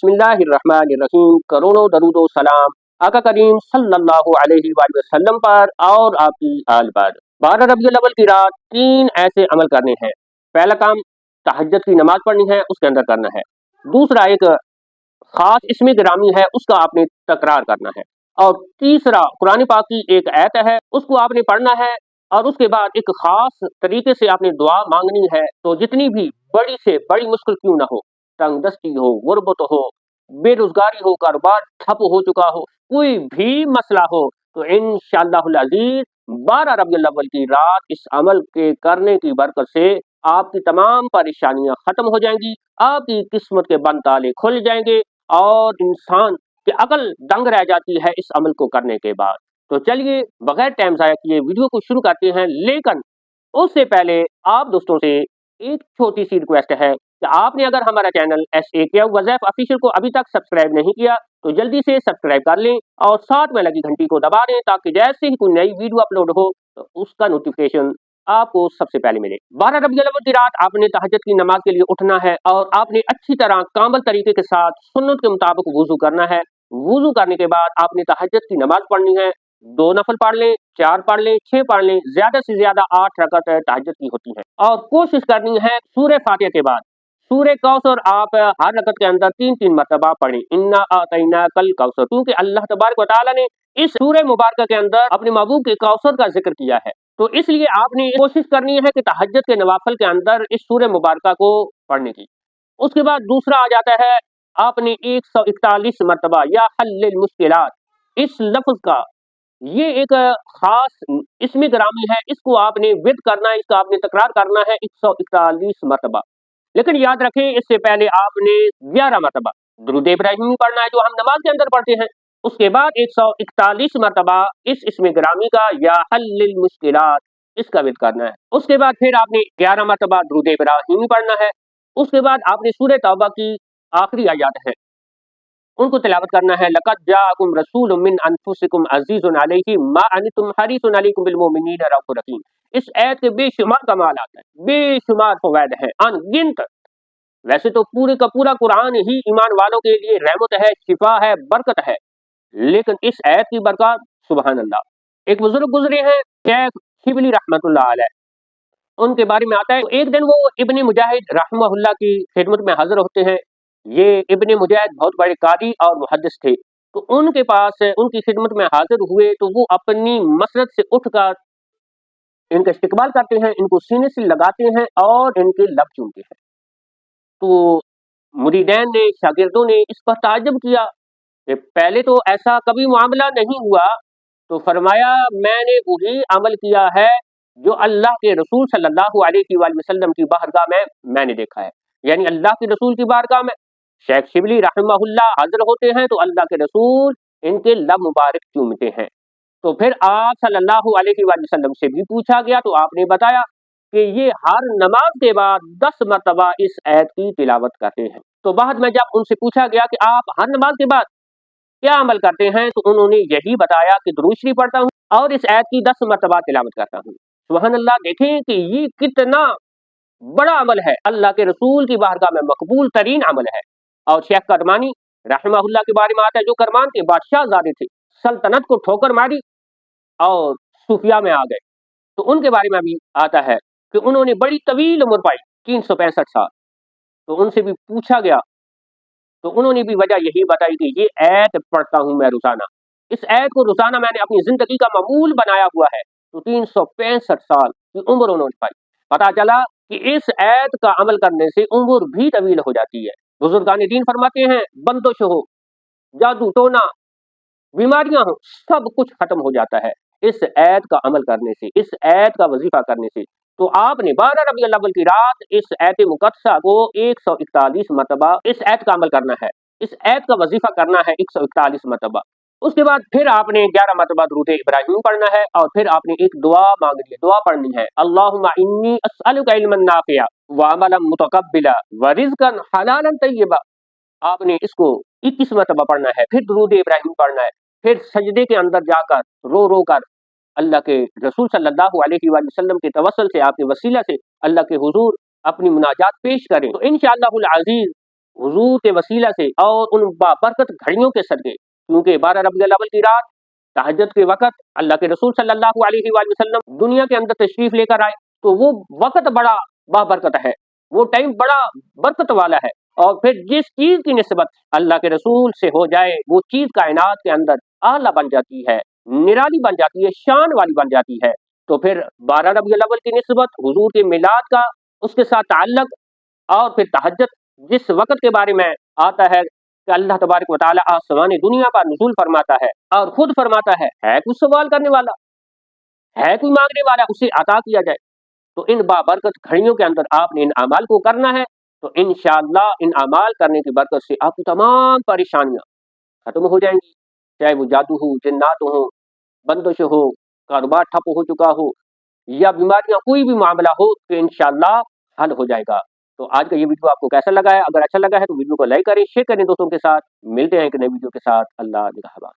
बिस्मिल्लाहिर्रहमानिर्रहीम। करोड़ों दरूद व सलाम आका करीम सल्लल्लाहु अलैहि वसल्लम पर और आपकी आल पर। 12 रबीउल अव्वल की रात 3 ऐसे अमल करने हैं। पहला काम तहज्जुद की नमाज पढ़नी है, उसके अंदर करना है। दूसरा एक खास इसमें गिरामी है, उसका आपने तकरार करना है। और तीसरा कुरान पाक की एक आयत है, उसको आपने पढ़ना है। और उसके बाद एक खास तरीके से आपने दुआ मांगनी है। तो जितनी भी बड़ी से बड़ी मुश्किल क्यों ना हो, तंगदस्ती हो, गुर्बत हो, बेरोजगारी हो, कारोबार ठप हो चुका हो, कोई भी मसला हो, तो इंशाअल्लाहुल अजीज 12 रबीउल अव्वल की रात इस अमल के करने की बरकत से आपकी तमाम परेशानियां खत्म हो जाएंगी, आपकी किस्मत के बंद ताले खुल जाएंगे और इंसान की अकल दंग रह जाती है इस अमल को करने के बाद। तो चलिए बगैर टाइम ज़ाया किए वीडियो को शुरू करते हैं। लेकिन उससे पहले आप दोस्तों से एक छोटी सी रिक्वेस्ट है कि आपने अगर हमारा चैनल SAK वज़ैफ़ ऑफिशियल को अभी तक सब्सक्राइब नहीं किया तो जल्दी से सब्सक्राइब कर लें और साथ में लगी घंटी को दबा दें, ताकि जैसे ही कोई नई वीडियो अपलोड हो तो उसका नोटिफिकेशन आपको सबसे पहले मिले। 12 रबीउल अव्वल की रात आपने तहज्जुद की नमाज के लिए उठना है और आपने अच्छी तरह कामिल तरीके के साथ सुन्नत के मुताबिक वुजू करना है। वुजू करने के बाद आपने तहज्जुद की नमाज पढ़नी है। 2 नफल पढ़ लें, 4 पढ़ लें, 6 पढ़ लें, ज्यादा से ज्यादा 8 रकअत तहज्जुद की होती है। और कोशिश करनी है सूरह फातिहा के बाद सूरह कौसर आप हर रकअत के अंदर 3-3 मरतबा पढ़ें, इन्ना आतैना कल कौसर, क्योंकि अल्लाह तबारक व तआला ने इस सूरह मुबारक के अंदर अपने महबूब के कौसर का जिक्र किया है। तो इसलिए आपने कोशिश करनी है कि तहज्जुद के नवाफिल के अंदर इस सूरह मुबारक को पढ़ने की। उसके बाद दूसरा आ जाता है, आपने 141 मरतबा या हल्लिल मुश्किलात, इस लफ्ज का ये एक खास इसमें ग्रामी है, इसको आपने विद करना है, इसका आपने तकरार करना है 141 मरतबा। लेकिन याद रखें, इससे पहले आपने 11 मरतबा दुरूद इब्राहिमी पढ़ना है, जो हम नमाज के अंदर पढ़ते हैं। उसके बाद 141 मरतबा इसमें ग्रामी का या हल्लिल मुश्किलात, इसका विद करना है। उसके बाद फिर आपने 11 मरतबा दुरूद इब्राहिमी पढ़ना है। उसके बाद आपने सूरह तौबा की आखिरी आयत है, उनको तिलावत करना है। लक़द जाअकुम रसूलुम मिन अनफुसिकुम अज़ीज़ुन अलैहि मा अनितुम हरीसुन अलैकुम बिल मुमिनीना रऊफ़ुर रहीम। इस आयत के बेशुमार कमालात हैं, बेशुमार फ़वाइद हैं, अनगिनत। वैसे तो पूरे का पूरा कुरान ही ईमान वालों के लिए रहमत है, शिफा है, बरकत है, लेकिन इस आयत की बरकत सुभान अल्लाह। एक बुजुर्ग गुजरे हैं, शेख शिबली रहमतुल्लाह अलैह, उनके बारे में आता है, एक दिन वो इब्ने मुजाहिद रहमहुल्लाह की खिदमत में हाजिर होते हैं। ये इब्ने मुजाहिद बहुत बड़े कारी और मुहद्दिस थे। तो उनके पास उनकी खिदमत में हाजिर हुए तो वो अपनी मसरत से उठकर इनका इस्तकबाल करते हैं, इनको सीने से लगाते हैं और इनके लब चूमते हैं। तो मुरीदैन ने, शागिर्दों ने इस पर ताज्जुब किया कि पहले तो ऐसा कभी मामला नहीं हुआ। तो फरमाया, मैंने वही अमल किया है जो अल्लाह के रसूल सल्लल्लाहु अलैहि वसल्लम की बारगाह में मैंने देखा है। यानी अल्लाह के रसूल की बारगाह में शेख शिबली रहमहुल्लाह हाजिर होते हैं तो अल्लाह के रसूल इनके लब मुबारक चूमते हैं। तो फिर आप सल्लल्लाहु अलैहि वसल्लम से भी पूछा गया तो आपने बताया कि ये हर नमाज के बाद 10 मरतबा इस आयत की तिलावत करते हैं। तो बाद में जब उनसे पूछा गया कि आप हर नमाज के बाद क्या अमल करते हैं, तो उन्होंने यही बताया कि दुरूद शरीफ पढ़ता हूँ और इस आयत की 10 मरतबा तिलावत करता हूँ। सुभान अल्लाह, देखें कि ये कितना बड़ा अमल है, अल्लाह के रसूल की बारगाह में मकबूल तरीन अमल है। और शेख करमानी रहमहुल्लाह के बारे में आता है, जो करमान के बादशाह ज़ादे थे, सल्तनत को ठोकर मारी और सूफिया में आ गए। तो उनके बारे में भी आता है कि उन्होंने बड़ी तवील उम्र पाई, 365 साल। तो उनसे भी पूछा गया तो उन्होंने भी वजह यही बताई कि ये आयत पढ़ता हूँ मैं रोजाना, इस आयत को रोजाना मैंने अपनी जिंदगी का मामूल बनाया हुआ है। तो 365 साल की उम्र उन्होंने पाई। पता चला कि इस आयत का अमल करने से उम्र भी तवील हो जाती है। बुजुर्गान दीन फरमाते हैं, बंदिश हो, जादू टोना, बीमारियां हो, सब कुछ खत्म हो जाता है इस आयत का अमल करने से, इस आयत का वजीफा करने से। तो आपने 12 रबीउल अव्वल की रात इस आयत मुकद्दसा को 141 मरतबा इस आयत का अमल करना है, इस आयत का वजीफा करना है 141 मरतबा। उसके बाद फिर आपने 11 मरतबा दुरूद इब्राहिम पढ़ना है और फिर आपने एक दुआ मांगनी है, दुआ पढ़नी है, अल्लाहुम्मा इन्नी अस्अलुका इल्मन नाफिया व अमलन मुतकब्बिला व रिज़्क़न हलालन तय्यबा। आपने इसको 21 मरतबा पढ़ना है। फिर दुरूद इब्राहिम पढ़ना है। फिर सजदे के अंदर जाकर रो रो कर अल्लाह के रसूल सल्लल्लाहु अलैहि वसल्लम के तवस्सुल से, आपके वसीला से अल्लाह के हुजूर अपनी मुनाजात पेश करें। तो इंशाअल्लाहुल अज़ीज़ हुजूर के वसीला से और उन बाबरकत घड़ियों के सदके, क्योंकि 12 रबीउल अव्वल की रात तहज्जुद के वक़्त अल्लाह के रसूल सल्लल्लाहु अलैहि वसल्लम दुनिया के अंदर तशरीफ लेकर आए, तो वो वक़्त बड़ा बाबरकत है, वो टाइम बड़ा बरकत वाला है। और फिर जिस चीज़ की निस्बत अल्लाह के रसूल से हो जाए, वो चीज़ कायनात के अंदर आला बन जाती है, निराली बन जाती है, शान वाली बन जाती है। तो फिर 12 रबीउल अव्वल की निस्बत हुजूर के मिलाद का उसके साथ ताल्लुक, और फिर तहज्जुद जिस वक़्त के बारे में आता है कि अल्लाह तबारक व तआला आसमानी दुनिया पर नुज़ूल फरमाता है और खुद फरमाता है कोई सवाल करने वाला, है कोई मांगने वाला, उसे अता किया जाए। तो इन बाबरकत घड़ियों के अंदर आपने इन अमाल को करना है, तो इंशाअल्लाह इन अमाल करने की बरकत से आपकी तमाम परेशानियां खत्म हो जाएंगी, चाहे वो जादू हो, जिन्नात हो, बंदिश हो, कारोबार ठप हो चुका हो, या बीमारियां, कोई भी मामला हो, तो इंशाअल्लाह हल हो जाएगा। तो आज का ये वीडियो आपको कैसा लगा है? अगर अच्छा लगा है तो वीडियो को लाइक करें, शेयर करें दोस्तों के साथ। मिलते हैं एक नए वीडियो के साथ। अल्लाह निगहबान।